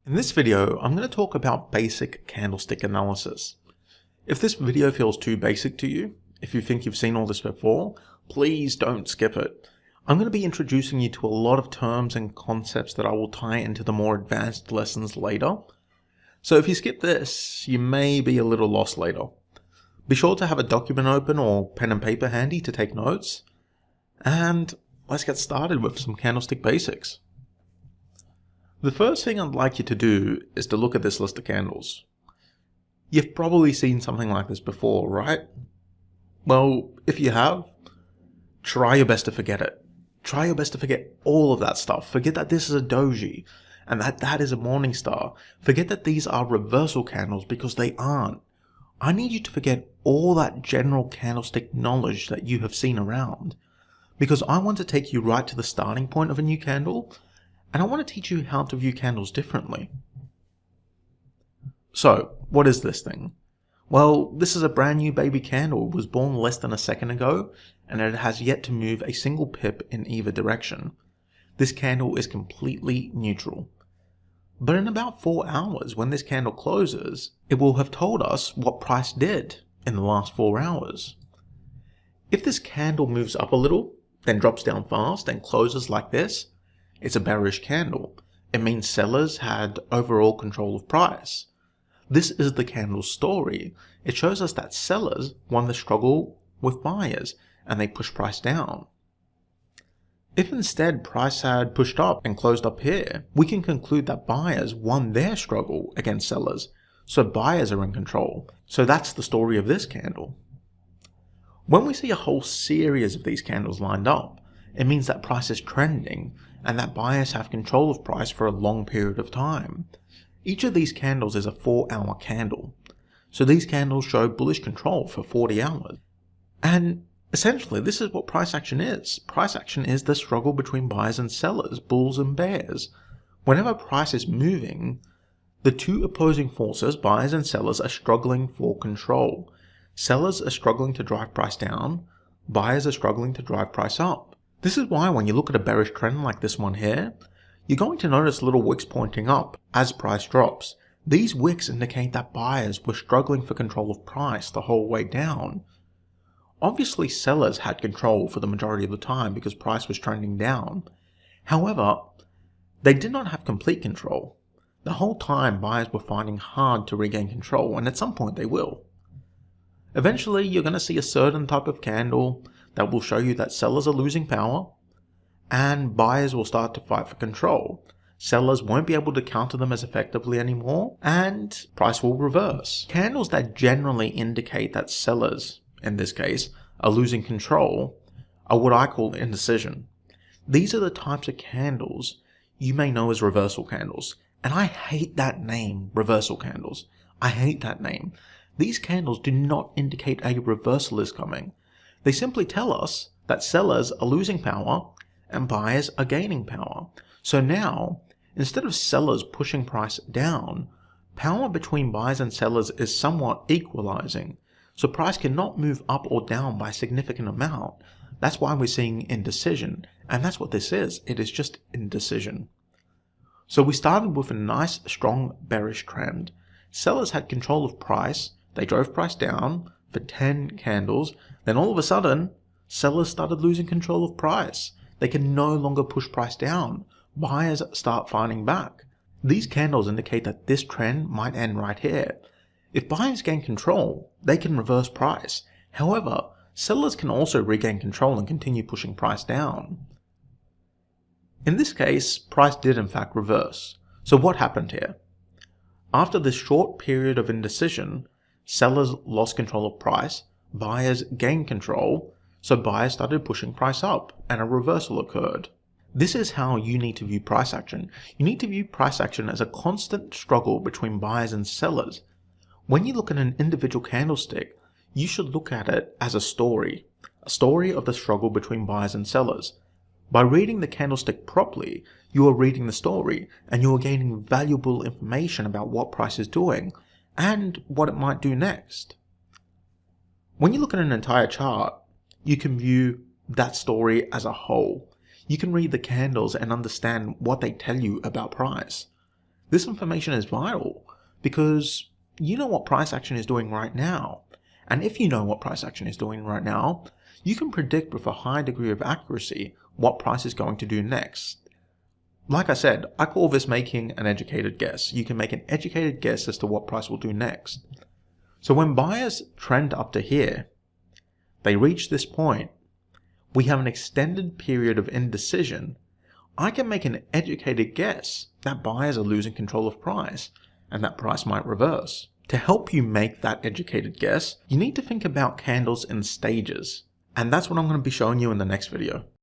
In this video, I'm going to talk about basic candlestick analysis. If this video feels too basic to you, if you think you've seen all this before, please don't skip it. I'm going to be introducing you to a lot of terms and concepts that I will tie into the more advanced lessons later. So if you skip this, you may be a little lost later. Be sure to have a document open or pen and paper handy to take notes. And let's get started with some candlestick basics. The first thing I'd like you to do is to look at this list of candles. You've probably seen something like this before, right? Well, if you have, try your best to forget it. Try your best to forget all of that stuff. Forget that this is a doji and that is a morning star. Forget that these are reversal candles because they aren't. I need you to forget all that general candlestick knowledge that you have seen around, because I want to take you right to the starting point of a new candle. And I want to teach you how to view candles differently. So, what is this thing? Well, this is a brand new baby candle. It was born less than a second ago, and it has yet to move a single pip in either direction. This candle is completely neutral. But in about 4 hours, when this candle closes, it will have told us what price did in the last 4 hours. If this candle moves up a little, then drops down fast and closes like this, it's a bearish candle. It means sellers had overall control of price. This is the candle's story. It shows us that sellers won the struggle with buyers and they pushed price down. If instead price had pushed up and closed up here, we can conclude that buyers won their struggle against sellers. So buyers are in control. So that's the story of this candle. When we see a whole series of these candles lined up, it means that price is trending and that buyers have control of price for a long period of time. Each of these candles is a 4-hour candle. So these candles show bullish control for 40 hours. And essentially, this is what price action is. Price action is the struggle between buyers and sellers, bulls and bears. Whenever price is moving, the two opposing forces, buyers and sellers, are struggling for control. Sellers are struggling to drive price down. Buyers are struggling to drive price up. This is why when you look at a bearish trend like this one here, you're going to notice little wicks pointing up as price drops. These wicks indicate that buyers were struggling for control of price the whole way down. Obviously, sellers had control for the majority of the time because price was trending down. However, they did not have complete control. The whole time, buyers were finding hard to regain control, and at some point they will. Eventually, you're going to see a certain type of candle that will show you that sellers are losing power and buyers will start to fight for control. Sellers won't be able to counter them as effectively anymore and price will reverse. Candles that generally indicate that sellers, in this case, are losing control are what I call indecision. These are the types of candles you may know as reversal candles. And I hate that name, reversal candles. I hate that name. These candles do not indicate a reversal is coming. They simply tell us that sellers are losing power and buyers are gaining power. So now, instead of sellers pushing price down, power between buyers and sellers is somewhat equalizing. So price cannot move up or down by a significant amount. That's why we're seeing indecision. And that's what this is. It is just indecision. So we started with a nice, strong, bearish trend. Sellers had control of price. They drove price down for 10 candles. Then all of a sudden, sellers started losing control of price. They can no longer push price down. Buyers start fighting back. These candles indicate that this trend might end right here. If buyers gain control, they can reverse price. However, sellers can also regain control and continue pushing price down. In this case, price did in fact reverse. So what happened here? After this short period of indecision, sellers lost control of price, buyers gained control, so buyers started pushing price up and a reversal occurred. This is how you need to view price action. You need to view price action as a constant struggle between buyers and sellers. When you look at an individual candlestick, you should look at it as a story of the struggle between buyers and sellers. By reading the candlestick properly, you are reading the story and you are gaining valuable information about what price is doing and what it might do next. When you look at an entire chart, you can view that story as a whole. You can read the candles and understand what they tell you about price. This information is vital because you know what price action is doing right now. And if you know what price action is doing right now, you can predict with a high degree of accuracy what price is going to do next. Like I said, I call this making an educated guess. You can make an educated guess as to what price will do next. So when buyers trend up to here, they reach this point, we have an extended period of indecision. I can make an educated guess that buyers are losing control of price and that price might reverse. To help you make that educated guess, you need to think about candles in stages. And that's what I'm going to be showing you in the next video.